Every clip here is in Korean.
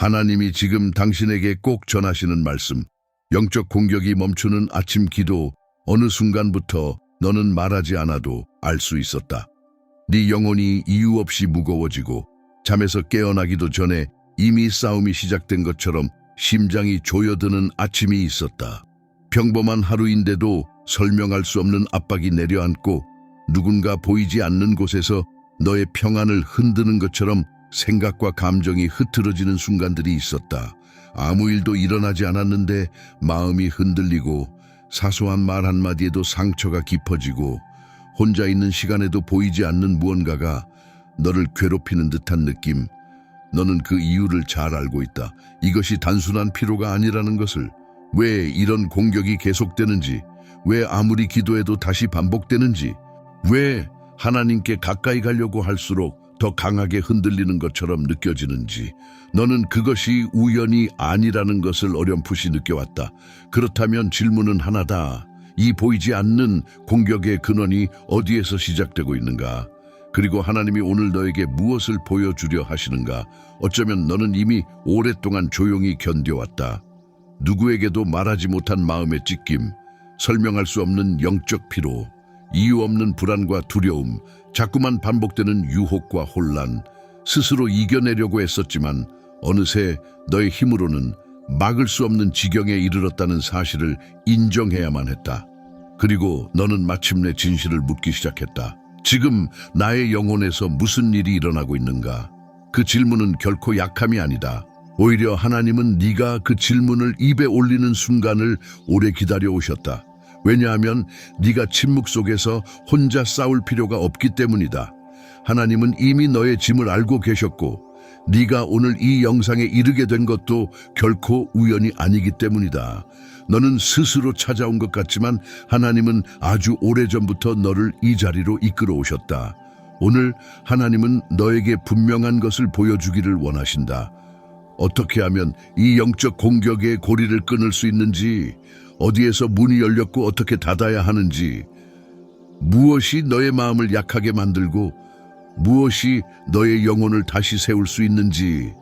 하나님이 지금 당신에게 꼭 전하시는 말씀, 영적 공격이 멈추는 아침 기도, 어느 순간부터 너는 말하지 않아도 알 수 있었다. 네 영혼이 이유 없이 무거워지고 잠에서 깨어나기도 전에 이미 싸움이 시작된 것처럼 심장이 조여드는 아침이 있었다. 평범한 하루인데도 설명할 수 없는 압박이 내려앉고 누군가 보이지 않는 곳에서 너의 평안을 흔드는 것처럼 생각과 감정이 흐트러지는 순간들이 있었다. 아무 일도 일어나지 않았는데 마음이 흔들리고 사소한 말 한마디에도 상처가 깊어지고 혼자 있는 시간에도 보이지 않는 무언가가 너를 괴롭히는 듯한 느낌. 너는 그 이유를 잘 알고 있다. 이것이 단순한 피로가 아니라는 것을. 왜 이런 공격이 계속되는지, 왜 아무리 기도해도 다시 반복되는지, 왜 하나님께 가까이 가려고 할수록 더 강하게 흔들리는 것처럼 느껴지는지, 너는 그것이 우연이 아니라는 것을 어렴풋이 느껴왔다. 그렇다면 질문은 하나다. 이 보이지 않는 공격의 근원이 어디에서 시작되고 있는가? 그리고 하나님이 오늘 너에게 무엇을 보여주려 하시는가? 어쩌면 너는 이미 오랫동안 조용히 견뎌왔다. 누구에게도 말하지 못한 마음의 찢김, 설명할 수 없는 영적 피로, 이유 없는 불안과 두려움, 자꾸만 반복되는 유혹과 혼란, 스스로 이겨내려고 했었지만 어느새 너의 힘으로는 막을 수 없는 지경에 이르렀다는 사실을 인정해야만 했다. 그리고 너는 마침내 진실을 묻기 시작했다. 지금 나의 영혼에서 무슨 일이 일어나고 있는가? 그 질문은 결코 약함이 아니다. 오히려 하나님은 네가 그 질문을 입에 올리는 순간을 오래 기다려 오셨다. 왜냐하면 네가 침묵 속에서 혼자 싸울 필요가 없기 때문이다. 하나님은 이미 너의 짐을 알고 계셨고 네가 오늘 이 영상에 이르게 된 것도 결코 우연이 아니기 때문이다. 너는 스스로 찾아온 것 같지만 하나님은 아주 오래전부터 너를 이 자리로 이끌어 오셨다. 오늘 하나님은 너에게 분명한 것을 보여주기를 원하신다. 어떻게 하면 이 영적 공격의 고리를 끊을 수 있는지, 어디에서 문이 열렸고 어떻게 닫아야 하는지, 무엇이 너의 마음을 약하게 만들고 무엇이 너의 영혼을 다시 세울 수 있는지.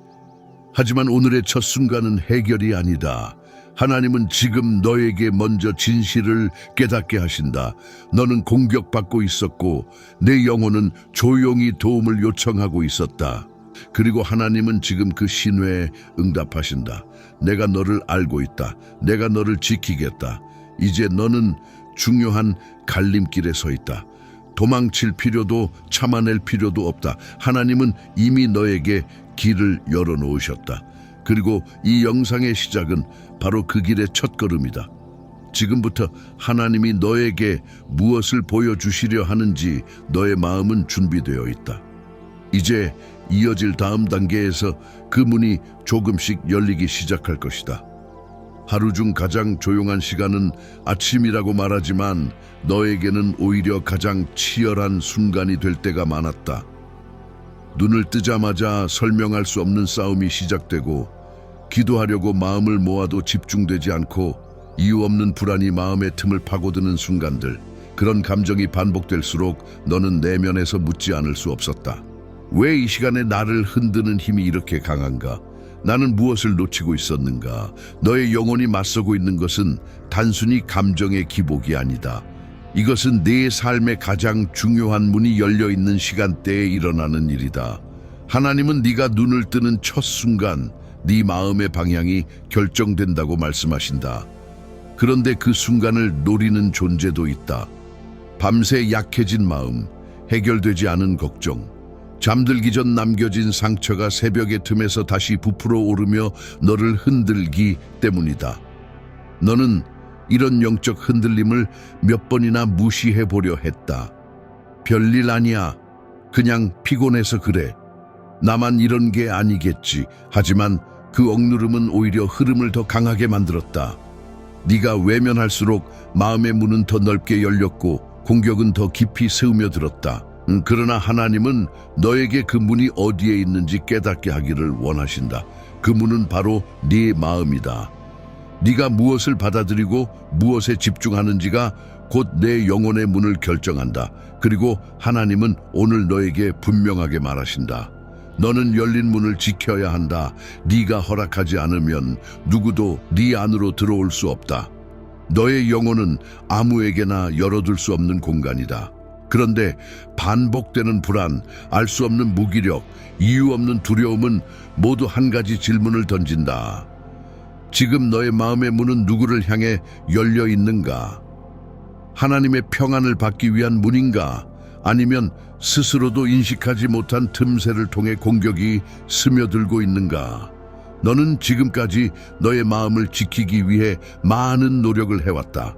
하지만 오늘의 첫 순간은 해결이 아니다. 하나님은 지금 너에게 먼저 진실을 깨닫게 하신다. 너는 공격받고 있었고 내 영혼은 조용히 도움을 요청하고 있었다. 그리고 하나님은 지금 그 신뢰에 응답하신다. 내가 너를 알고 있다. 내가 너를 지키겠다. 이제 너는 중요한 갈림길에 서 있다. 도망칠 필요도 참아낼 필요도 없다. 하나님은 이미 너에게 길을 열어놓으셨다. 그리고 이 영상의 시작은 바로 그 길의 첫걸음이다. 지금부터 하나님이 너에게 무엇을 보여주시려 하는지 너의 마음은 준비되어 있다. 이제 이어질 다음 단계에서 그 문이 조금씩 열리기 시작할 것이다. 하루 중 가장 조용한 시간은 아침이라고 말하지만 너에게는 오히려 가장 치열한 순간이 될 때가 많았다. 눈을 뜨자마자 설명할 수 없는 싸움이 시작되고 기도하려고 마음을 모아도 집중되지 않고 이유 없는 불안이 마음의 틈을 파고드는 순간들. 그런 감정이 반복될수록 너는 내면에서 묻지 않을 수 없었다. 왜 이 시간에 나를 흔드는 힘이 이렇게 강한가? 나는 무엇을 놓치고 있었는가? 너의 영혼이 맞서고 있는 것은 단순히 감정의 기복이 아니다. 이것은 네 삶의 가장 중요한 문이 열려있는 시간대에 일어나는 일이다. 하나님은 네가 눈을 뜨는 첫 순간 네 마음의 방향이 결정된다고 말씀하신다. 그런데 그 순간을 노리는 존재도 있다. 밤새 약해진 마음, 해결되지 않은 걱정, 잠들기 전 남겨진 상처가 새벽의 틈에서 다시 부풀어 오르며 너를 흔들기 때문이다. 너는 이런 영적 흔들림을 몇 번이나 무시해보려 했다. 별일 아니야. 그냥 피곤해서 그래. 나만 이런 게 아니겠지. 하지만 그 억누름은 오히려 흐름을 더 강하게 만들었다. 네가 외면할수록 마음의 문은 더 넓게 열렸고 공격은 더 깊이 스며들었다. 그러나 하나님은 너에게 그 문이 어디에 있는지 깨닫게 하기를 원하신다. 그 문은 바로 네 마음이다. 네가 무엇을 받아들이고 무엇에 집중하는지가 곧 내 영혼의 문을 결정한다. 그리고 하나님은 오늘 너에게 분명하게 말하신다. 너는 열린 문을 지켜야 한다. 네가 허락하지 않으면 누구도 네 안으로 들어올 수 없다. 너의 영혼은 아무에게나 열어둘 수 없는 공간이다. 그런데 반복되는 불안, 알 수 없는 무기력, 이유 없는 두려움은 모두 한 가지 질문을 던진다. 지금 너의 마음의 문은 누구를 향해 열려 있는가? 하나님의 평안을 받기 위한 문인가? 아니면 스스로도 인식하지 못한 틈새를 통해 공격이 스며들고 있는가? 너는 지금까지 너의 마음을 지키기 위해 많은 노력을 해왔다.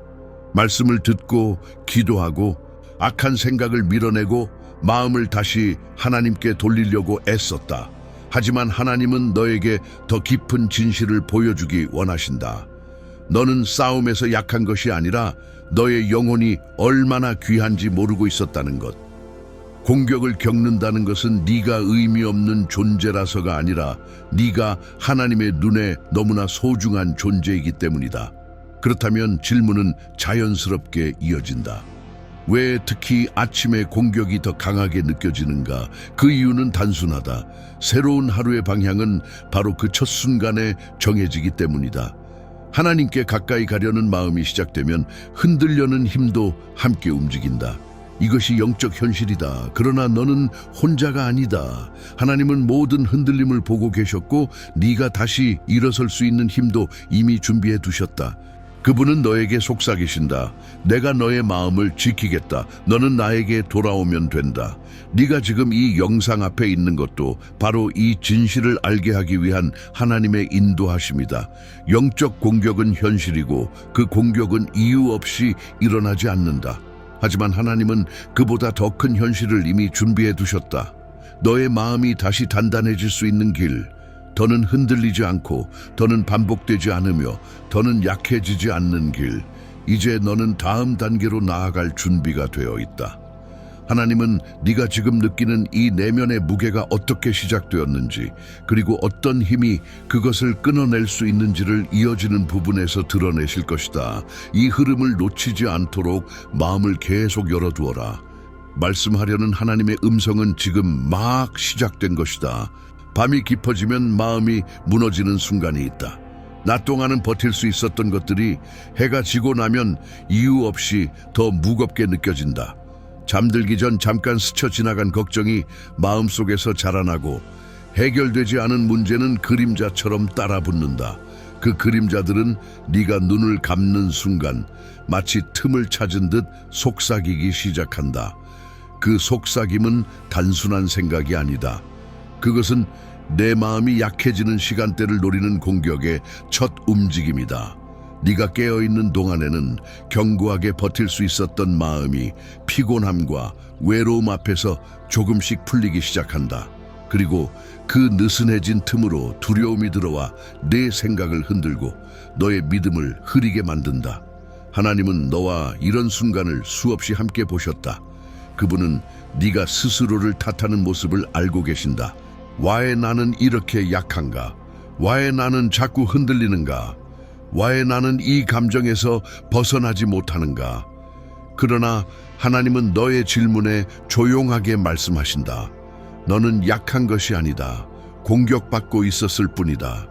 말씀을 듣고 기도하고 악한 생각을 밀어내고 마음을 다시 하나님께 돌리려고 애썼다. 하지만 하나님은 너에게 더 깊은 진실을 보여주기 원하신다. 너는 싸움에서 약한 것이 아니라 너의 영혼이 얼마나 귀한지 모르고 있었다는 것. 공격을 겪는다는 것은 네가 의미 없는 존재라서가 아니라 네가 하나님의 눈에 너무나 소중한 존재이기 때문이다. 그렇다면 질문은 자연스럽게 이어진다. 왜 특히 아침에 공격이 더 강하게 느껴지는가? 그 이유는 단순하다. 새로운 하루의 방향은 바로 그 첫 순간에 정해지기 때문이다. 하나님께 가까이 가려는 마음이 시작되면 흔들려는 힘도 함께 움직인다. 이것이 영적 현실이다. 그러나 너는 혼자가 아니다. 하나님은 모든 흔들림을 보고 계셨고 네가 다시 일어설 수 있는 힘도 이미 준비해 두셨다. 그분은 너에게 속삭이신다. 내가 너의 마음을 지키겠다. 너는 나에게 돌아오면 된다. 네가 지금 이 영상 앞에 있는 것도 바로 이 진실을 알게 하기 위한 하나님의 인도하심이다. 영적 공격은 현실이고 그 공격은 이유 없이 일어나지 않는다. 하지만 하나님은 그보다 더 큰 현실을 이미 준비해 두셨다. 너의 마음이 다시 단단해질 수 있는 길, 더는 흔들리지 않고 더는 반복되지 않으며 더는 약해지지 않는 길, 이제 너는 다음 단계로 나아갈 준비가 되어 있다. 하나님은 네가 지금 느끼는 이 내면의 무게가 어떻게 시작되었는지, 그리고 어떤 힘이 그것을 끊어낼 수 있는지를 이어지는 부분에서 드러내실 것이다. 이 흐름을 놓치지 않도록 마음을 계속 열어두어라. 말씀하려는 하나님의 음성은 지금 막 시작된 것이다. 밤이 깊어지면 마음이 무너지는 순간이 있다. 낮 동안은 버틸 수 있었던 것들이 해가 지고 나면 이유 없이 더 무겁게 느껴진다. 잠들기 전 잠깐 스쳐 지나간 걱정이 마음속에서 자라나고 해결되지 않은 문제는 그림자처럼 따라붙는다. 그 그림자들은 네가 눈을 감는 순간 마치 틈을 찾은 듯 속삭이기 시작한다. 그 속삭임은 단순한 생각이 아니다. 그것은 내 마음이 약해지는 시간대를 노리는 공격의 첫 움직임이다. 네가 깨어있는 동안에는 견고하게 버틸 수 있었던 마음이 피곤함과 외로움 앞에서 조금씩 풀리기 시작한다. 그리고 그 느슨해진 틈으로 두려움이 들어와 내 생각을 흔들고 너의 믿음을 흐리게 만든다. 하나님은 너와 이런 순간을 수없이 함께 보셨다. 그분은 네가 스스로를 탓하는 모습을 알고 계신다. 왜 나는 이렇게 약한가? 왜 나는 자꾸 흔들리는가? 왜 나는 이 감정에서 벗어나지 못하는가? 그러나 하나님은 너의 질문에 조용하게 말씀하신다. 너는 약한 것이 아니다. 공격받고 있었을 뿐이다.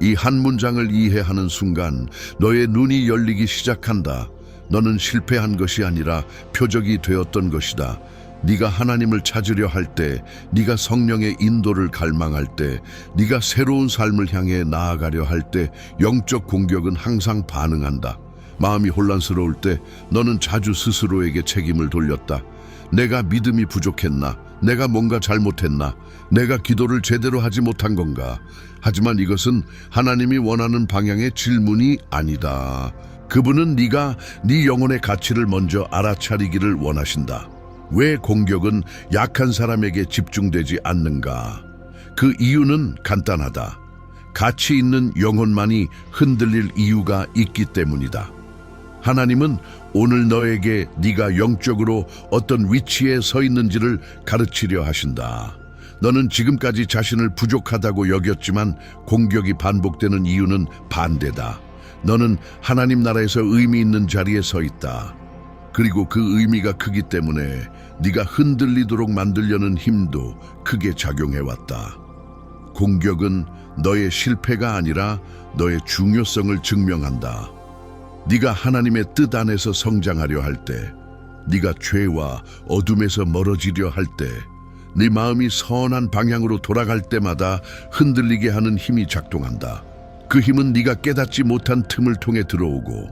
이 한 문장을 이해하는 순간 너의 눈이 열리기 시작한다. 너는 실패한 것이 아니라 표적이 되었던 것이다. 네가 하나님을 찾으려 할 때, 네가 성령의 인도를 갈망할 때, 네가 새로운 삶을 향해 나아가려 할 때 영적 공격은 항상 반응한다. 마음이 혼란스러울 때 너는 자주 스스로에게 책임을 돌렸다. 내가 믿음이 부족했나? 내가 뭔가 잘못했나? 내가 기도를 제대로 하지 못한 건가? 하지만 이것은 하나님이 원하는 방향의 질문이 아니다. 그분은 네가 네 영혼의 가치를 먼저 알아차리기를 원하신다. 왜 공격은 약한 사람에게 집중되지 않는가? 그 이유는 간단하다. 가치 있는 영혼만이 흔들릴 이유가 있기 때문이다. 하나님은 오늘 너에게 네가 영적으로 어떤 위치에 서 있는지를 가르치려 하신다. 너는 지금까지 자신을 부족하다고 여겼지만 공격이 반복되는 이유는 반대다. 너는 하나님 나라에서 의미 있는 자리에 서 있다. 그리고 그 의미가 크기 때문에 네가 흔들리도록 만들려는 힘도 크게 작용해왔다. 공격은 너의 실패가 아니라 너의 중요성을 증명한다. 네가 하나님의 뜻 안에서 성장하려 할 때, 네가 죄와 어둠에서 멀어지려 할 때, 네 마음이 선한 방향으로 돌아갈 때마다 흔들리게 하는 힘이 작동한다. 그 힘은 네가 깨닫지 못한 틈을 통해 들어오고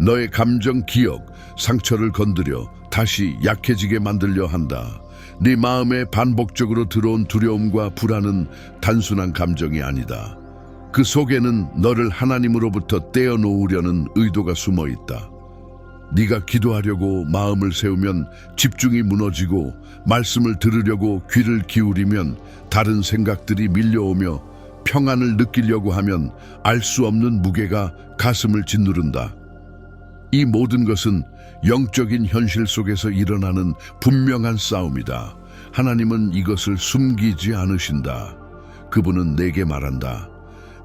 너의 감정, 기억, 상처를 건드려 다시 약해지게 만들려 한다. 네 마음에 반복적으로 들어온 두려움과 불안은 단순한 감정이 아니다. 그 속에는 너를 하나님으로부터 떼어놓으려는 의도가 숨어 있다. 네가 기도하려고 마음을 세우면 집중이 무너지고 말씀을 들으려고 귀를 기울이면 다른 생각들이 밀려오며 평안을 느끼려고 하면 알 수 없는 무게가 가슴을 짓누른다. 이 모든 것은 영적인 현실 속에서 일어나는 분명한 싸움이다. 하나님은 이것을 숨기지 않으신다. 그분은 내게 말한다.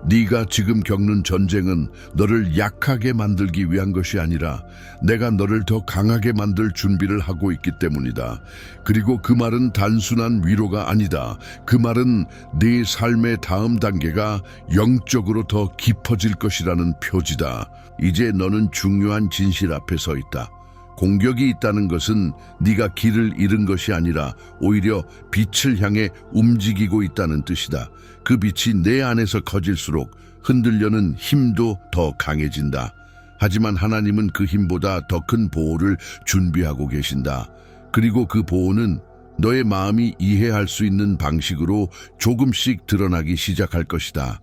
네가 지금 겪는 전쟁은 너를 약하게 만들기 위한 것이 아니라 내가 너를 더 강하게 만들 준비를 하고 있기 때문이다. 그리고 그 말은 단순한 위로가 아니다. 그 말은 네 삶의 다음 단계가 영적으로 더 깊어질 것이라는 표지다. 이제 너는 중요한 진실 앞에 서 있다. 공격이 있다는 것은 네가 길을 잃은 것이 아니라 오히려 빛을 향해 움직이고 있다는 뜻이다. 그 빛이 내 안에서 커질수록 흔들려는 힘도 더 강해진다. 하지만 하나님은 그 힘보다 더 큰 보호를 준비하고 계신다. 그리고 그 보호는 너의 마음이 이해할 수 있는 방식으로 조금씩 드러나기 시작할 것이다.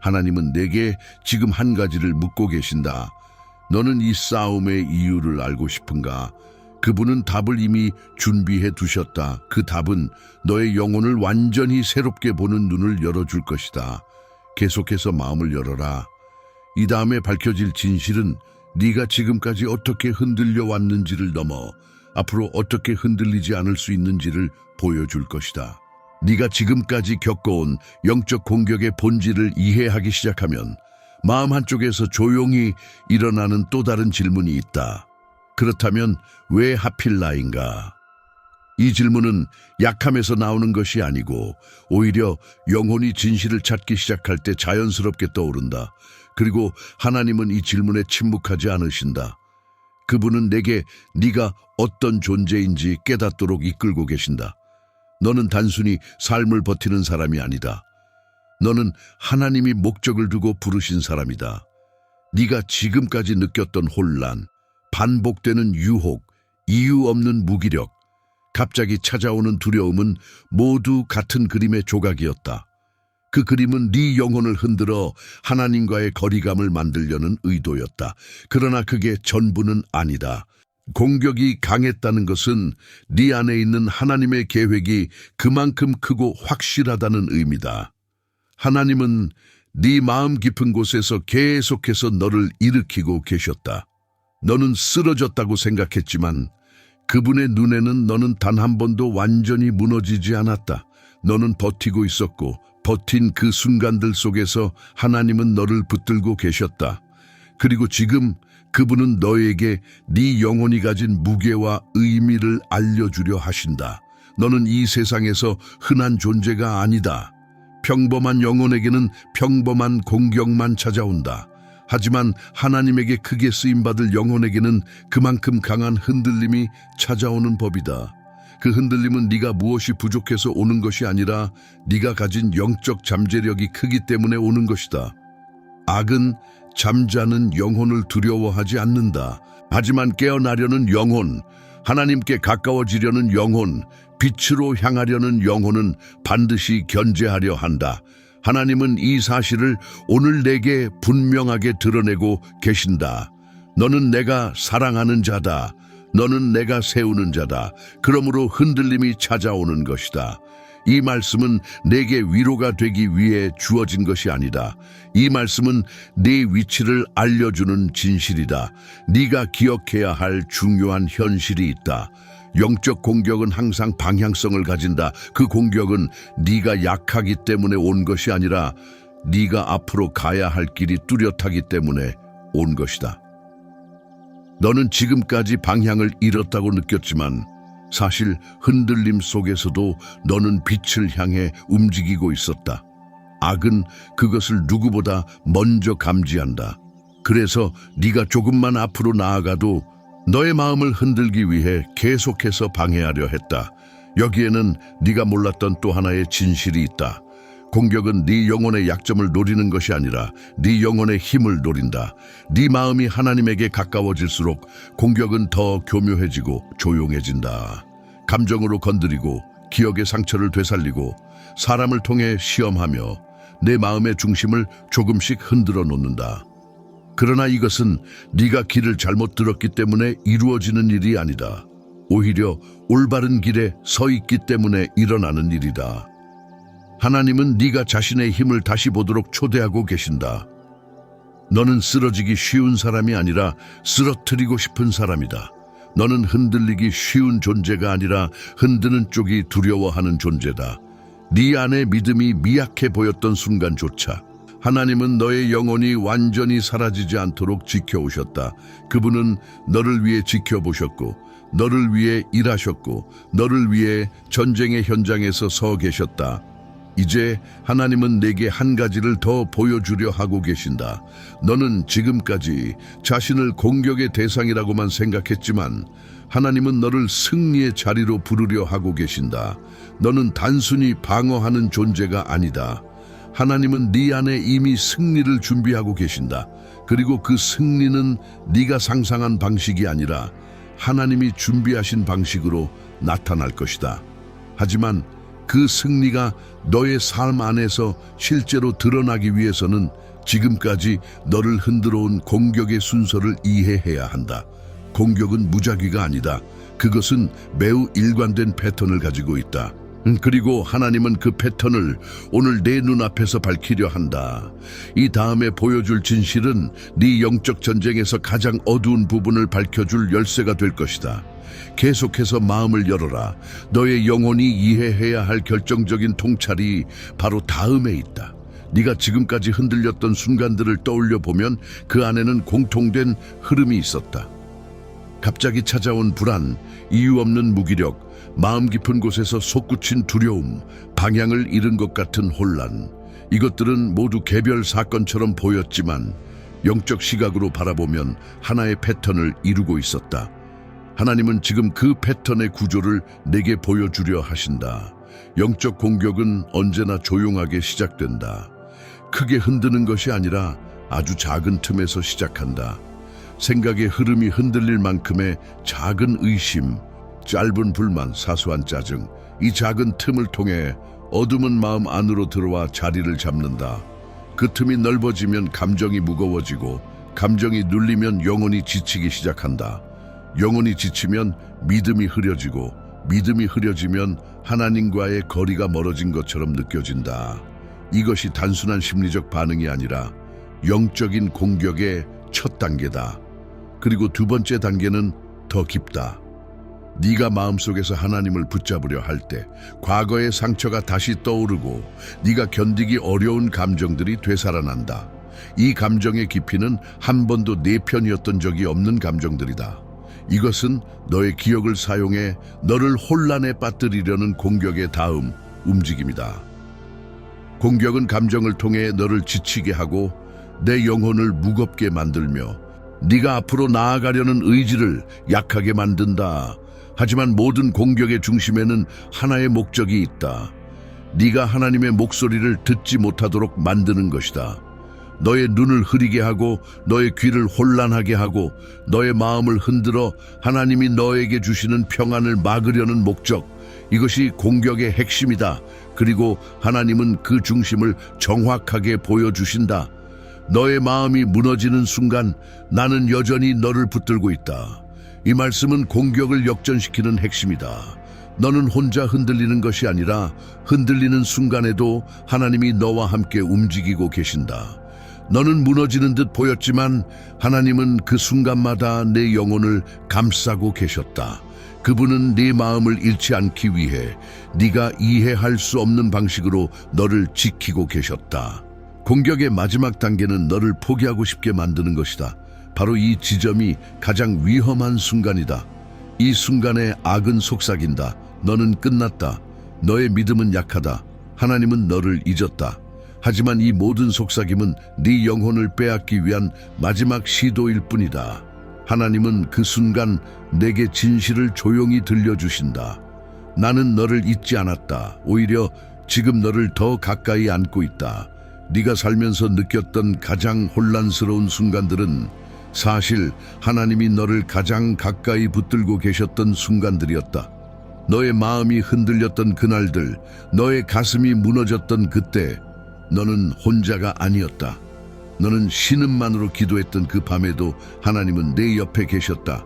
하나님은 내게 지금 한 가지를 묻고 계신다. 너는 이 싸움의 이유를 알고 싶은가? 그분은 답을 이미 준비해 두셨다. 그 답은 너의 영혼을 완전히 새롭게 보는 눈을 열어줄 것이다. 계속해서 마음을 열어라. 이 다음에 밝혀질 진실은 네가 지금까지 어떻게 흔들려 왔는지를 넘어 앞으로 어떻게 흔들리지 않을 수 있는지를 보여줄 것이다. 네가 지금까지 겪어온 영적 공격의 본질을 이해하기 시작하면 마음 한쪽에서 조용히 일어나는 또 다른 질문이 있다. 그렇다면 왜 하필 나인가? 이 질문은 약함에서 나오는 것이 아니고 오히려 영혼이 진실을 찾기 시작할 때 자연스럽게 떠오른다. 그리고 하나님은 이 질문에 침묵하지 않으신다. 그분은 내게 네가 어떤 존재인지 깨닫도록 이끌고 계신다. 너는 단순히 삶을 버티는 사람이 아니다. 너는 하나님이 목적을 두고 부르신 사람이다. 네가 지금까지 느꼈던 혼란, 반복되는 유혹, 이유 없는 무기력, 갑자기 찾아오는 두려움은 모두 같은 그림의 조각이었다. 그 그림은 네 영혼을 흔들어 하나님과의 거리감을 만들려는 의도였다. 그러나 그게 전부는 아니다. 공격이 강했다는 것은 네 안에 있는 하나님의 계획이 그만큼 크고 확실하다는 의미다. 하나님은 네 마음 깊은 곳에서 계속해서 너를 일으키고 계셨다. 너는 쓰러졌다고 생각했지만 그분의 눈에는 너는 단 한 번도 완전히 무너지지 않았다. 너는 버티고 있었고 버틴 그 순간들 속에서 하나님은 너를 붙들고 계셨다. 그리고 지금 그분은 너에게 네 영혼이 가진 무게와 의미를 알려주려 하신다. 너는 이 세상에서 흔한 존재가 아니다. 평범한 영혼에게는 평범한 공격만 찾아온다. 하지만 하나님에게 크게 쓰임받을 영혼에게는 그만큼 강한 흔들림이 찾아오는 법이다. 그 흔들림은 네가 무엇이 부족해서 오는 것이 아니라 네가 가진 영적 잠재력이 크기 때문에 오는 것이다. 악은 잠자는 영혼을 두려워하지 않는다. 하지만 깨어나려는 영혼, 하나님께 가까워지려는 영혼, 빛으로 향하려는 영혼은 반드시 견제하려 한다. 하나님은 이 사실을 오늘 내게 분명하게 드러내고 계신다. 너는 내가 사랑하는 자다. 너는 내가 세우는 자다. 그러므로 흔들림이 찾아오는 것이다. 이 말씀은 내게 위로가 되기 위해 주어진 것이 아니다. 이 말씀은 네 위치를 알려주는 진실이다. 네가 기억해야 할 중요한 현실이 있다. 영적 공격은 항상 방향성을 가진다. 그 공격은 네가 약하기 때문에 온 것이 아니라 네가 앞으로 가야 할 길이 뚜렷하기 때문에 온 것이다. 너는 지금까지 방향을 잃었다고 느꼈지만 사실 흔들림 속에서도 너는 빛을 향해 움직이고 있었다. 악은 그것을 누구보다 먼저 감지한다. 그래서 네가 조금만 앞으로 나아가도 너의 마음을 흔들기 위해 계속해서 방해하려 했다. 여기에는 네가 몰랐던 또 하나의 진실이 있다. 공격은 네 영혼의 약점을 노리는 것이 아니라 네 영혼의 힘을 노린다. 네 마음이 하나님에게 가까워질수록 공격은 더 교묘해지고 조용해진다. 감정으로 건드리고 기억의 상처를 되살리고 사람을 통해 시험하며 내 마음의 중심을 조금씩 흔들어 놓는다. 그러나 이것은 네가 길을 잘못 들었기 때문에 이루어지는 일이 아니다. 오히려 올바른 길에 서 있기 때문에 일어나는 일이다. 하나님은 네가 자신의 힘을 다시 보도록 초대하고 계신다. 너는 쓰러지기 쉬운 사람이 아니라 쓰러뜨리고 싶은 사람이다. 너는 흔들리기 쉬운 존재가 아니라 흔드는 쪽이 두려워하는 존재다. 네 안에 믿음이 미약해 보였던 순간조차 하나님은 너의 영혼이 완전히 사라지지 않도록 지켜오셨다. 그분은 너를 위해 지켜보셨고 너를 위해 일하셨고 너를 위해 전쟁의 현장에서 서 계셨다. 이제 하나님은 내게 한 가지를 더 보여주려 하고 계신다. 너는 지금까지 자신을 공격의 대상이라고만 생각했지만 하나님은 너를 승리의 자리로 부르려 하고 계신다. 너는 단순히 방어하는 존재가 아니다. 하나님은 네 안에 이미 승리를 준비하고 계신다. 그리고 그 승리는 네가 상상한 방식이 아니라 하나님이 준비하신 방식으로 나타날 것이다. 하지만 그 승리가 너의 삶 안에서 실제로 드러나기 위해서는 지금까지 너를 흔들어온 공격의 순서를 이해해야 한다. 공격은 무작위가 아니다. 그것은 매우 일관된 패턴을 가지고 있다. 그리고 하나님은 그 패턴을 오늘 내 눈앞에서 밝히려 한다. 이 다음에 보여줄 진실은 네 영적 전쟁에서 가장 어두운 부분을 밝혀줄 열쇠가 될 것이다. 계속해서 마음을 열어라. 너의 영혼이 이해해야 할 결정적인 통찰이 바로 다음에 있다. 네가 지금까지 흔들렸던 순간들을 떠올려 보면 그 안에는 공통된 흐름이 있었다. 갑자기 찾아온 불안, 이유 없는 무기력, 마음 깊은 곳에서 솟구친 두려움, 방향을 잃은 것 같은 혼란. 이것들은 모두 개별 사건처럼 보였지만 영적 시각으로 바라보면 하나의 패턴을 이루고 있었다. 하나님은 지금 그 패턴의 구조를 내게 보여주려 하신다. 영적 공격은 언제나 조용하게 시작된다. 크게 흔드는 것이 아니라 아주 작은 틈에서 시작한다. 생각의 흐름이 흔들릴 만큼의 작은 의심, 짧은 불만, 사소한 짜증, 이 작은 틈을 통해 어둠은 마음 안으로 들어와 자리를 잡는다. 그 틈이 넓어지면 감정이 무거워지고 감정이 눌리면 영혼이 지치기 시작한다. 영혼이 지치면 믿음이 흐려지고 믿음이 흐려지면 하나님과의 거리가 멀어진 것처럼 느껴진다. 이것이 단순한 심리적 반응이 아니라 영적인 공격의 첫 단계다. 그리고 두 번째 단계는 더 깊다. 네가 마음속에서 하나님을 붙잡으려 할 때 과거의 상처가 다시 떠오르고 네가 견디기 어려운 감정들이 되살아난다. 이 감정의 깊이는 한 번도 내 편이었던 적이 없는 감정들이다. 이것은 너의 기억을 사용해 너를 혼란에 빠뜨리려는 공격의 다음 움직임이다. 공격은 감정을 통해 너를 지치게 하고 내 영혼을 무겁게 만들며 네가 앞으로 나아가려는 의지를 약하게 만든다. 하지만 모든 공격의 중심에는 하나의 목적이 있다. 네가 하나님의 목소리를 듣지 못하도록 만드는 것이다. 너의 눈을 흐리게 하고 너의 귀를 혼란하게 하고 너의 마음을 흔들어 하나님이 너에게 주시는 평안을 막으려는 목적, 이것이 공격의 핵심이다. 그리고 하나님은 그 중심을 정확하게 보여주신다. 너의 마음이 무너지는 순간 나는 여전히 너를 붙들고 있다. 이 말씀은 공격을 역전시키는 핵심이다. 너는 혼자 흔들리는 것이 아니라 흔들리는 순간에도 하나님이 너와 함께 움직이고 계신다. 너는 무너지는 듯 보였지만 하나님은 그 순간마다 내 영혼을 감싸고 계셨다. 그분은 네 마음을 잃지 않기 위해 네가 이해할 수 없는 방식으로 너를 지키고 계셨다. 공격의 마지막 단계는 너를 포기하고 싶게 만드는 것이다. 바로 이 지점이 가장 위험한 순간이다. 이 순간에 악은 속삭인다. 너는 끝났다. 너의 믿음은 약하다. 하나님은 너를 잊었다. 하지만 이 모든 속삭임은 네 영혼을 빼앗기 위한 마지막 시도일 뿐이다. 하나님은 그 순간 내게 진실을 조용히 들려주신다. 나는 너를 잊지 않았다. 오히려 지금 너를 더 가까이 안고 있다. 네가 살면서 느꼈던 가장 혼란스러운 순간들은 사실 하나님이 너를 가장 가까이 붙들고 계셨던 순간들이었다. 너의 마음이 흔들렸던 그날들, 너의 가슴이 무너졌던 그때 너는 혼자가 아니었다. 너는 신음만으로 기도했던 그 밤에도 하나님은 내 옆에 계셨다.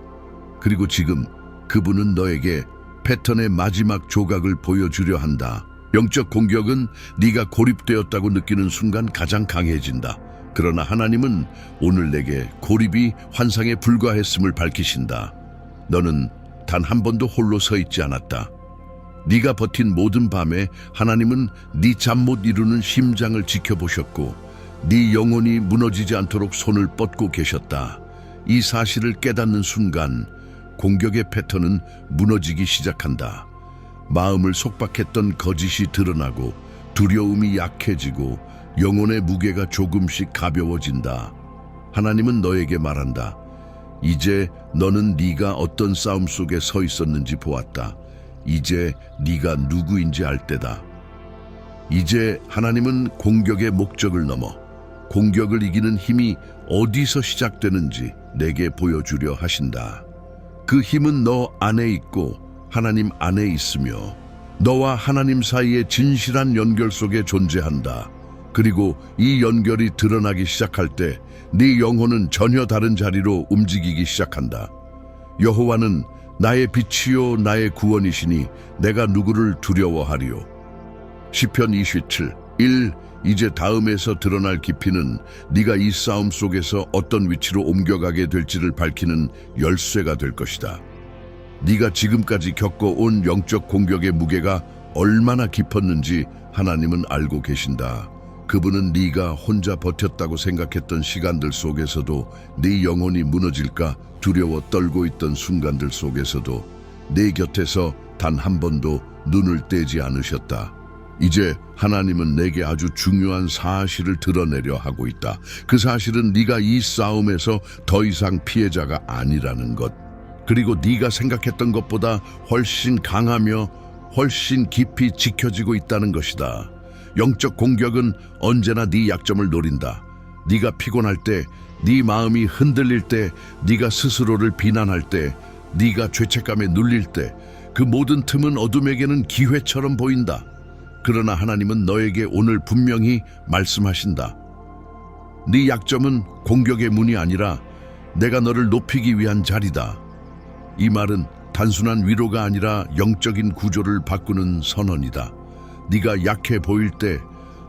그리고 지금 그분은 너에게 패턴의 마지막 조각을 보여주려 한다. 영적 공격은 네가 고립되었다고 느끼는 순간 가장 강해진다. 그러나 하나님은 오늘 내게 고립이 환상에 불과했음을 밝히신다. 너는 단 한 번도 홀로 서 있지 않았다. 네가 버틴 모든 밤에 하나님은 네 잠 못 이루는 심장을 지켜보셨고 네 영혼이 무너지지 않도록 손을 뻗고 계셨다. 이 사실을 깨닫는 순간 공격의 패턴은 무너지기 시작한다. 마음을 속박했던 거짓이 드러나고 두려움이 약해지고 영혼의 무게가 조금씩 가벼워진다. 하나님은 너에게 말한다. 이제 너는 네가 어떤 싸움 속에 서 있었는지 보았다. 이제 네가 누구인지 알 때다. 이제 하나님은 공격의 목적을 넘어 공격을 이기는 힘이 어디서 시작되는지 내게 보여주려 하신다. 그 힘은 너 안에 있고 하나님 안에 있으며 너와 하나님 사이의 진실한 연결 속에 존재한다. 그리고 이 연결이 드러나기 시작할 때 네 영혼은 전혀 다른 자리로 움직이기 시작한다. 여호와는 나의 빛이요 나의 구원이시니 내가 누구를 두려워하리요. 시편 27, 1 이제 다음에서 드러날 깊이는 네가 이 싸움 속에서 어떤 위치로 옮겨가게 될지를 밝히는 열쇠가 될 것이다. 네가 지금까지 겪어온 영적 공격의 무게가 얼마나 깊었는지 하나님은 알고 계신다. 그분은 네가 혼자 버텼다고 생각했던 시간들 속에서도 네 영혼이 무너질까 두려워 떨고 있던 순간들 속에서도 내 곁에서 단 한 번도 눈을 떼지 않으셨다. 이제 하나님은 내게 아주 중요한 사실을 드러내려 하고 있다. 그 사실은 네가 이 싸움에서 더 이상 피해자가 아니라는 것. 그리고 네가 생각했던 것보다 훨씬 강하며 훨씬 깊이 지켜지고 있다는 것이다. 영적 공격은 언제나 네 약점을 노린다. 네가 피곤할 때, 네 마음이 흔들릴 때, 네가 스스로를 비난할 때, 네가 죄책감에 눌릴 때, 그 모든 틈은 어둠에게는 기회처럼 보인다. 그러나 하나님은 너에게 오늘 분명히 말씀하신다. 네 약점은 공격의 문이 아니라 내가 너를 높이기 위한 자리다. 이 말은 단순한 위로가 아니라 영적인 구조를 바꾸는 선언이다. 네가 약해 보일 때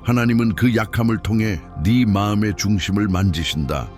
하나님은 그 약함을 통해 네 마음의 중심을 만지신다.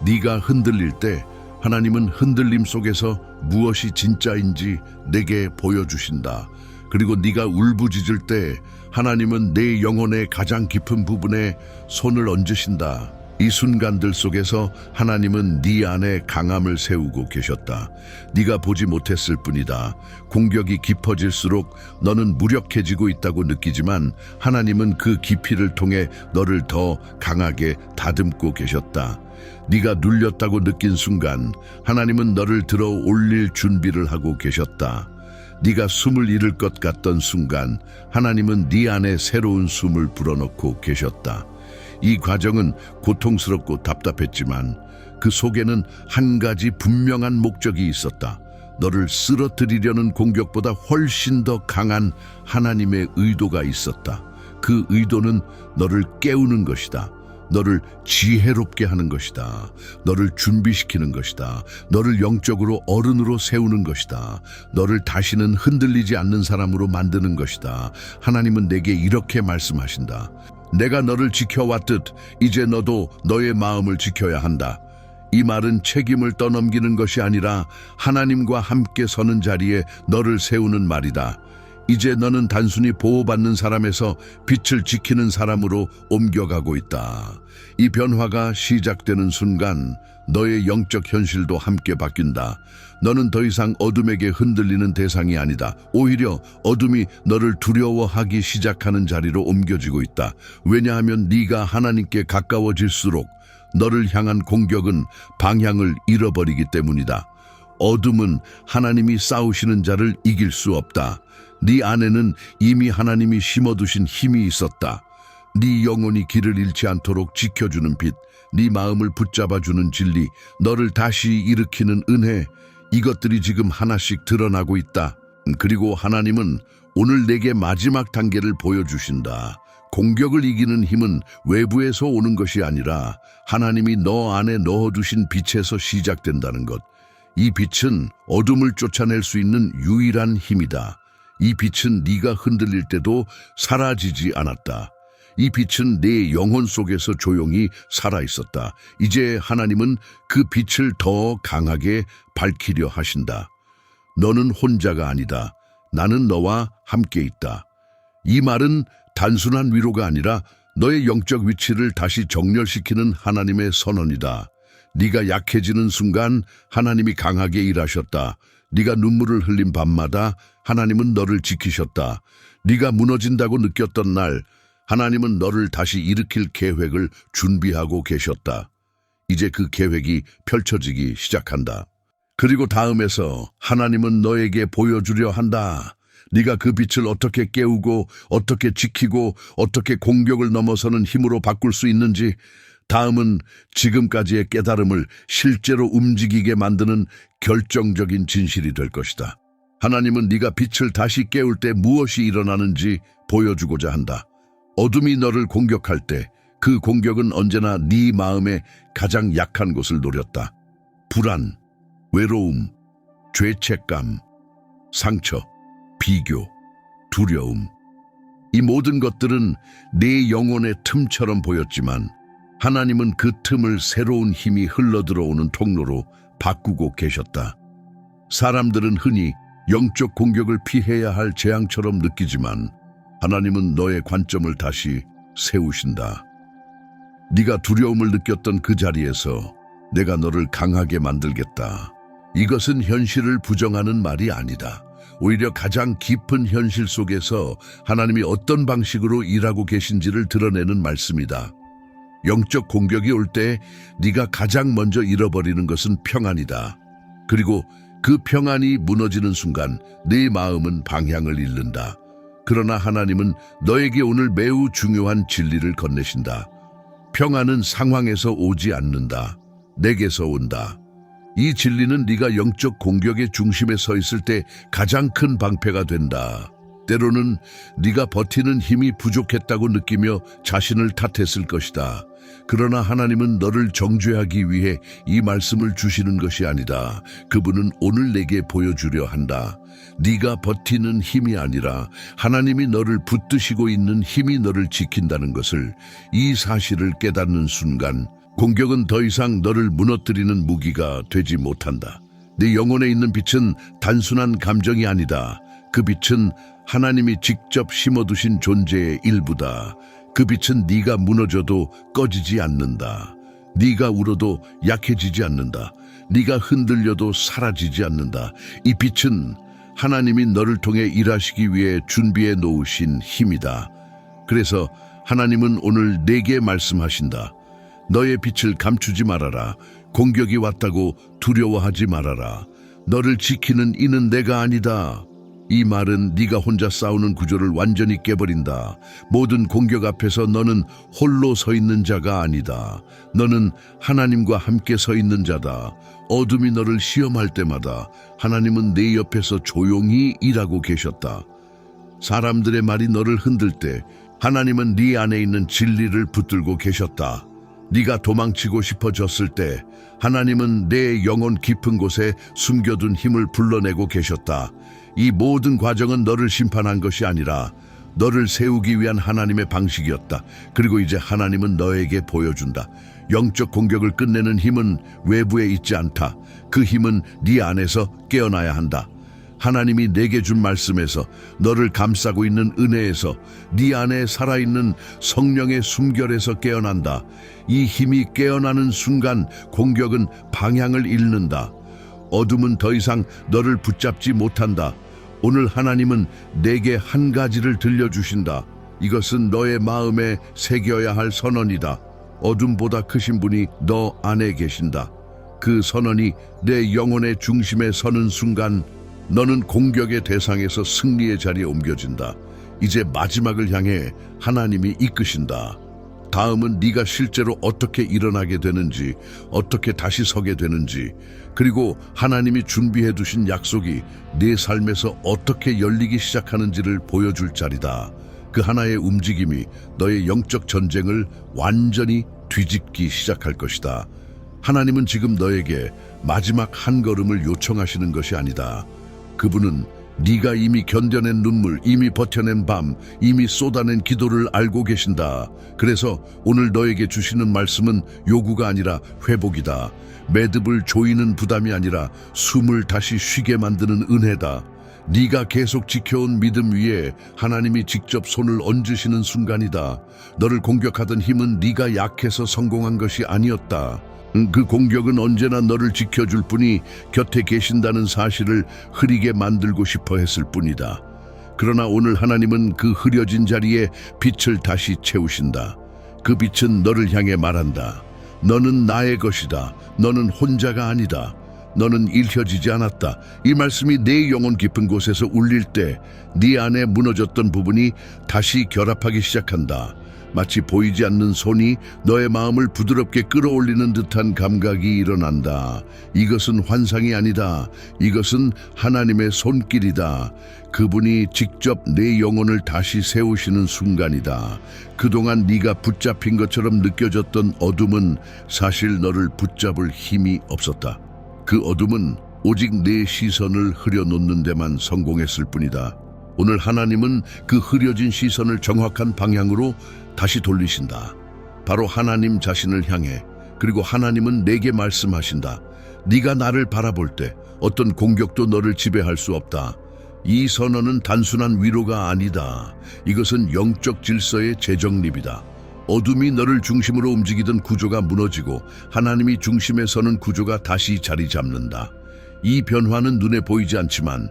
네가 흔들릴 때 하나님은 흔들림 속에서 무엇이 진짜인지 내게 보여주신다. 그리고 네가 울부짖을 때 하나님은 내 영혼의 가장 깊은 부분에 손을 얹으신다. 이 순간들 속에서 하나님은 네 안에 강함을 세우고 계셨다. 네가 보지 못했을 뿐이다. 공격이 깊어질수록 너는 무력해지고 있다고 느끼지만 하나님은 그 깊이를 통해 너를 더 강하게 다듬고 계셨다. 네가 눌렸다고 느낀 순간 하나님은 너를 들어 올릴 준비를 하고 계셨다. 네가 숨을 잃을 것 같던 순간 하나님은 네 안에 새로운 숨을 불어넣고 계셨다. 이 과정은 고통스럽고 답답했지만 그 속에는 한 가지 분명한 목적이 있었다. 너를 쓰러뜨리려는 공격보다 훨씬 더 강한 하나님의 의도가 있었다. 그 의도는 너를 깨우는 것이다. 너를 지혜롭게 하는 것이다. 너를 준비시키는 것이다. 너를 영적으로 어른으로 세우는 것이다. 너를 다시는 흔들리지 않는 사람으로 만드는 것이다. 하나님은 내게 이렇게 말씀하신다. 내가 너를 지켜왔듯 이제 너도 너의 마음을 지켜야 한다. 이 말은 책임을 떠넘기는 것이 아니라 하나님과 함께 서는 자리에 너를 세우는 말이다. 이제 너는 단순히 보호받는 사람에서 빛을 지키는 사람으로 옮겨가고 있다. 이 변화가 시작되는 순간 너의 영적 현실도 함께 바뀐다. 너는 더 이상 어둠에게 흔들리는 대상이 아니다. 오히려 어둠이 너를 두려워하기 시작하는 자리로 옮겨지고 있다. 왜냐하면 네가 하나님께 가까워질수록 너를 향한 공격은 방향을 잃어버리기 때문이다. 어둠은 하나님이 싸우시는 자를 이길 수 없다. 네 안에는 이미 하나님이 심어두신 힘이 있었다. 네 영혼이 길을 잃지 않도록 지켜주는 빛, 네 마음을 붙잡아주는 진리, 너를 다시 일으키는 은혜, 이것들이 지금 하나씩 드러나고 있다. 그리고 하나님은 오늘 내게 마지막 단계를 보여주신다. 공격을 이기는 힘은 외부에서 오는 것이 아니라 하나님이 너 안에 넣어두신 빛에서 시작된다는 것. 이 빛은 어둠을 쫓아낼 수 있는 유일한 힘이다. 이 빛은 네가 흔들릴 때도 사라지지 않았다. 이 빛은 내 영혼 속에서 조용히 살아있었다. 이제 하나님은 그 빛을 더 강하게 밝히려 하신다. 너는 혼자가 아니다. 나는 너와 함께 있다. 이 말은 단순한 위로가 아니라 너의 영적 위치를 다시 정렬시키는 하나님의 선언이다. 네가 약해지는 순간 하나님이 강하게 일하셨다. 네가 눈물을 흘린 밤마다 하나님은 너를 지키셨다. 네가 무너진다고 느꼈던 날 하나님은 너를 다시 일으킬 계획을 준비하고 계셨다. 이제 그 계획이 펼쳐지기 시작한다. 그리고 다음에서 하나님은 너에게 보여주려 한다. 네가 그 빛을 어떻게 깨우고 어떻게 지키고 어떻게 공격을 넘어서는 힘으로 바꿀 수 있는지, 다음은 지금까지의 깨달음을 실제로 움직이게 만드는 결정적인 진실이 될 것이다. 하나님은 네가 빛을 다시 깨울 때 무엇이 일어나는지 보여주고자 한다. 어둠이 너를 공격할 때 그 공격은 언제나 네 마음의 가장 약한 곳을 노렸다. 불안, 외로움, 죄책감, 상처, 비교, 두려움. 이 모든 것들은 내 영혼의 틈처럼 보였지만 하나님은 그 틈을 새로운 힘이 흘러들어오는 통로로 바꾸고 계셨다. 사람들은 흔히 영적 공격을 피해야 할 재앙처럼 느끼지만 하나님은 너의 관점을 다시 세우신다. 네가 두려움을 느꼈던 그 자리에서 내가 너를 강하게 만들겠다. 이것은 현실을 부정하는 말이 아니다. 오히려 가장 깊은 현실 속에서 하나님이 어떤 방식으로 일하고 계신지를 드러내는 말씀이다. 영적 공격이 올 때 네가 가장 먼저 잃어버리는 것은 평안이다. 그리고 그 평안이 무너지는 순간 네 마음은 방향을 잃는다. 그러나 하나님은 너에게 오늘 매우 중요한 진리를 건네신다. 평안은 상황에서 오지 않는다. 내게서 온다. 이 진리는 네가 영적 공격의 중심에 서 있을 때 가장 큰 방패가 된다. 때로는 네가 버티는 힘이 부족했다고 느끼며 자신을 탓했을 것이다. 그러나 하나님은 너를 정죄하기 위해 이 말씀을 주시는 것이 아니다. 그분은 오늘 내게 보여주려 한다. 네가 버티는 힘이 아니라 하나님이 너를 붙드시고 있는 힘이 너를 지킨다는 것을, 이 사실을 깨닫는 순간 공격은 더 이상 너를 무너뜨리는 무기가 되지 못한다. 네 영혼에 있는 빛은 단순한 감정이 아니다. 그 빛은 하나님이 직접 심어두신 존재의 일부다. 그 빛은 네가 무너져도 꺼지지 않는다. 네가 울어도 약해지지 않는다. 네가 흔들려도 사라지지 않는다. 이 빛은 하나님이 너를 통해 일하시기 위해 준비해 놓으신 힘이다. 그래서 하나님은 오늘 내게 말씀하신다. 너의 빛을 감추지 말아라. 공격이 왔다고 두려워하지 말아라. 너를 지키는 이는 내가 아니다. 이 말은 네가 혼자 싸우는 구조를 완전히 깨버린다. 모든 공격 앞에서 너는 홀로 서 있는 자가 아니다. 너는 하나님과 함께 서 있는 자다. 어둠이 너를 시험할 때마다 하나님은 네 옆에서 조용히 일하고 계셨다. 사람들의 말이 너를 흔들 때 하나님은 네 안에 있는 진리를 붙들고 계셨다. 네가 도망치고 싶어졌을 때 하나님은 내 영혼 깊은 곳에 숨겨둔 힘을 불러내고 계셨다. 이 모든 과정은 너를 심판한 것이 아니라 너를 세우기 위한 하나님의 방식이었다. 그리고 이제 하나님은 너에게 보여준다. 영적 공격을 끝내는 힘은 외부에 있지 않다. 그 힘은 네 안에서 깨어나야 한다. 하나님이 내게 준 말씀에서, 너를 감싸고 있는 은혜에서, 네 안에 살아있는 성령의 숨결에서 깨어난다. 이 힘이 깨어나는 순간 공격은 방향을 잃는다. 어둠은 더 이상 너를 붙잡지 못한다. 오늘 하나님은 내게 한 가지를 들려주신다. 이것은 너의 마음에 새겨야 할 선언이다. 어둠보다 크신 분이 너 안에 계신다. 그 선언이 내 영혼의 중심에 서는 순간 너는 공격의 대상에서 승리의 자리에 옮겨진다. 이제 마지막을 향해 하나님이 이끄신다. 다음은 네가 실제로 어떻게 일어나게 되는지, 어떻게 다시 서게 되는지, 그리고 하나님이 준비해 두신 약속이 네 삶에서 어떻게 열리기 시작하는지를 보여줄 자리다. 그 하나의 움직임이 너의 영적 전쟁을 완전히 뒤집기 시작할 것이다. 하나님은 지금 너에게 마지막 한 걸음을 요청하시는 것이 아니다. 그분은 네가 이미 견뎌낸 눈물, 이미 버텨낸 밤, 이미 쏟아낸 기도를 알고 계신다. 그래서 오늘 너에게 주시는 말씀은 요구가 아니라 회복이다. 매듭을 조이는 부담이 아니라 숨을 다시 쉬게 만드는 은혜다. 네가 계속 지켜온 믿음 위에 하나님이 직접 손을 얹으시는 순간이다. 너를 공격하던 힘은 네가 약해서 성공한 것이 아니었다. 그 공격은 언제나 너를 지켜줄 분이 곁에 계신다는 사실을 흐리게 만들고 싶어 했을 뿐이다. 그러나 오늘 하나님은 그 흐려진 자리에 빛을 다시 채우신다. 그 빛은 너를 향해 말한다. 너는 나의 것이다. 너는 혼자가 아니다. 너는 잃혀지지 않았다. 이 말씀이 내 영혼 깊은 곳에서 울릴 때 네 안에 무너졌던 부분이 다시 결합하기 시작한다. 마치 보이지 않는 손이 너의 마음을 부드럽게 끌어올리는 듯한 감각이 일어난다. 이것은 환상이 아니다. 이것은 하나님의 손길이다. 그분이 직접 내 영혼을 다시 세우시는 순간이다. 그동안 네가 붙잡힌 것처럼 느껴졌던 어둠은 사실 너를 붙잡을 힘이 없었다. 그 어둠은 오직 내 시선을 흐려놓는 데만 성공했을 뿐이다. 오늘 하나님은 그 흐려진 시선을 정확한 방향으로 다시 돌리신다. 바로 하나님 자신을 향해. 그리고 하나님은 내게 말씀하신다. 네가 나를 바라볼 때 어떤 공격도 너를 지배할 수 없다. 이 선언은 단순한 위로가 아니다. 이것은 영적 질서의 재정립이다. 어둠이 너를 중심으로 움직이던 구조가 무너지고 하나님이 중심에 서는 구조가 다시 자리 잡는다. 이 변화는 눈에 보이지 않지만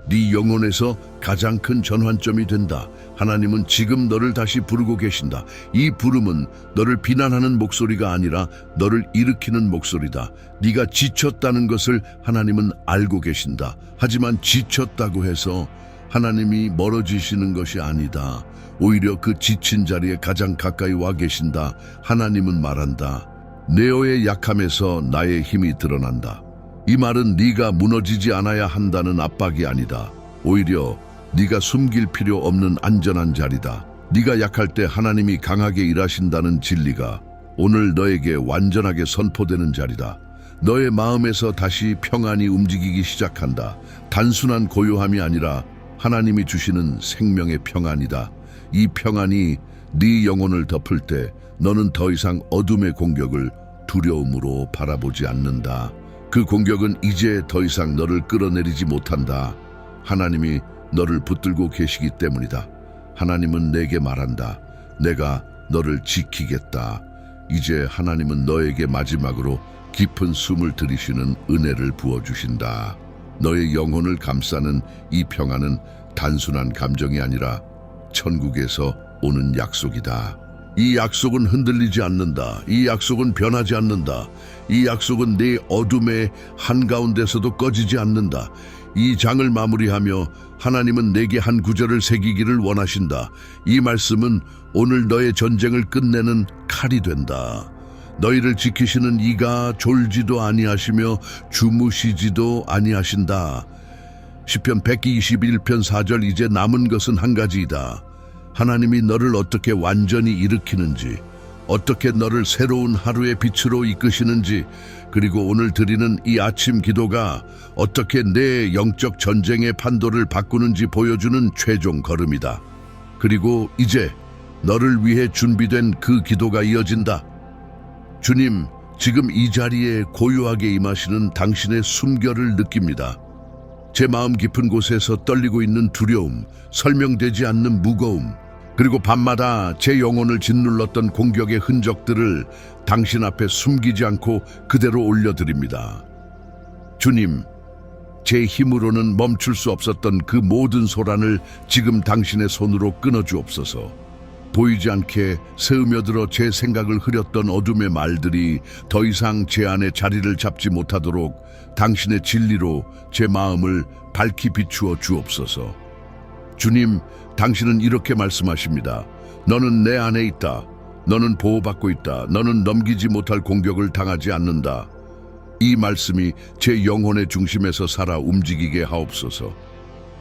네 영혼에서 가장 큰 전환점이 된다. 하나님은 지금 너를 다시 부르고 계신다. 이 부름은 너를 비난하는 목소리가 아니라 너를 일으키는 목소리다. 네가 지쳤다는 것을 하나님은 알고 계신다. 하지만 지쳤다고 해서 하나님이 멀어지시는 것이 아니다. 오히려 그 지친 자리에 가장 가까이 와 계신다. 하나님은 말한다. 네오의 약함에서 나의 힘이 드러난다. 이 말은 네가 무너지지 않아야 한다는 압박이 아니다. 오히려 네가 숨길 필요 없는 안전한 자리다. 네가 약할 때 하나님이 강하게 일하신다는 진리가 오늘 너에게 완전하게 선포되는 자리다. 너의 마음에서 다시 평안이 움직이기 시작한다. 단순한 고요함이 아니라 하나님이 주시는 생명의 평안이다. 이 평안이 네 영혼을 덮을 때 너는 더 이상 어둠의 공격을 두려움으로 바라보지 않는다. 그 공격은 이제 더 이상 너를 끌어내리지 못한다. 하나님이 너를 붙들고 계시기 때문이다. 하나님은 내게 말한다. 내가 너를 지키겠다. 이제 하나님은 너에게 마지막으로 깊은 숨을 들이쉬는 은혜를 부어주신다. 너의 영혼을 감싸는 이 평안은 단순한 감정이 아니라 천국에서 오는 약속이다. 이 약속은 흔들리지 않는다. 이 약속은 변하지 않는다. 이 약속은 내 어둠의 한가운데서도 꺼지지 않는다. 이 장을 마무리하며 하나님은 내게 한 구절을 새기기를 원하신다. 이 말씀은 오늘 너의 전쟁을 끝내는 칼이 된다. 너희를 지키시는 이가 졸지도 아니하시며 주무시지도 아니하신다. 시편 121편 4절. 이제 남은 것은 한 가지이다. 하나님이 너를 어떻게 완전히 일으키는지, 어떻게 너를 새로운 하루의 빛으로 이끄시는지, 그리고 오늘 드리는 이 아침 기도가 어떻게 내 영적 전쟁의 판도를 바꾸는지 보여주는 최종 걸음이다. 그리고 이제 너를 위해 준비된 그 기도가 이어진다. 주님, 지금 이 자리에 고요하게 임하시는 당신의 숨결을 느낍니다. 제 마음 깊은 곳에서 떨리고 있는 두려움, 설명되지 않는 무거움, 그리고 밤마다 제 영혼을 짓눌렀던 공격의 흔적들을 당신 앞에 숨기지 않고 그대로 올려드립니다. 주님, 제 힘으로는 멈출 수 없었던 그 모든 소란을 지금 당신의 손으로 끊어주옵소서. 보이지 않게 스며들어 제 생각을 흐렸던 어둠의 말들이 더 이상 제 안에 자리를 잡지 못하도록 당신의 진리로 제 마음을 밝히 비추어 주옵소서. 주님, 당신은 이렇게 말씀하십니다. 너는 내 안에 있다. 너는 보호받고 있다. 너는 넘기지 못할 공격을 당하지 않는다. 이 말씀이 제 영혼의 중심에서 살아 움직이게 하옵소서.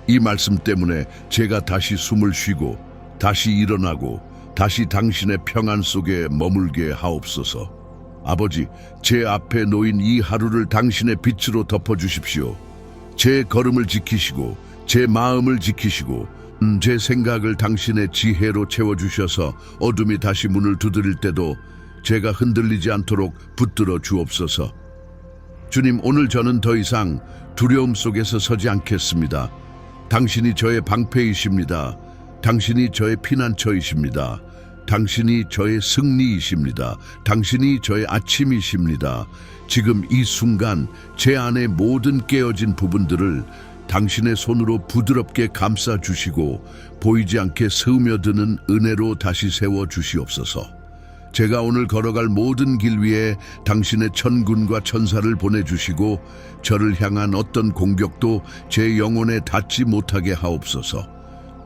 이 말씀 때문에 제가 다시 숨을 쉬고 다시 일어나고 다시 당신의 평안 속에 머물게 하옵소서. 아버지, 제 앞에 놓인 이 하루를 당신의 빛으로 덮어주십시오. 제 걸음을 지키시고 제 마음을 지키시고 제 생각을 당신의 지혜로 채워주셔서 어둠이 다시 문을 두드릴 때도 제가 흔들리지 않도록 붙들어 주옵소서. 주님, 오늘 저는 더 이상 두려움 속에서 서지 않겠습니다. 당신이 저의 방패이십니다. 당신이 저의 피난처이십니다. 당신이 저의 승리이십니다. 당신이 저의 아침이십니다. 지금 이 순간 제 안의 모든 깨어진 부분들을 당신의 손으로 부드럽게 감싸주시고 보이지 않게 스며드는 은혜로 다시 세워주시옵소서. 제가 오늘 걸어갈 모든 길 위에 당신의 천군과 천사를 보내주시고 저를 향한 어떤 공격도 제 영혼에 닿지 못하게 하옵소서.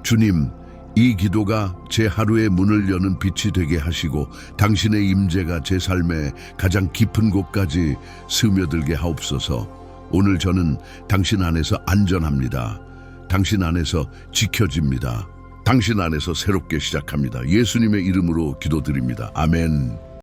주님, 이 기도가 제 하루의 문을 여는 빛이 되게 하시고 당신의 임재가 제 삶의 가장 깊은 곳까지 스며들게 하옵소서. 오늘 저는 당신 안에서 안전합니다. 당신 안에서 지켜집니다. 당신 안에서 새롭게 시작합니다. 예수님의 이름으로 기도드립니다. 아멘.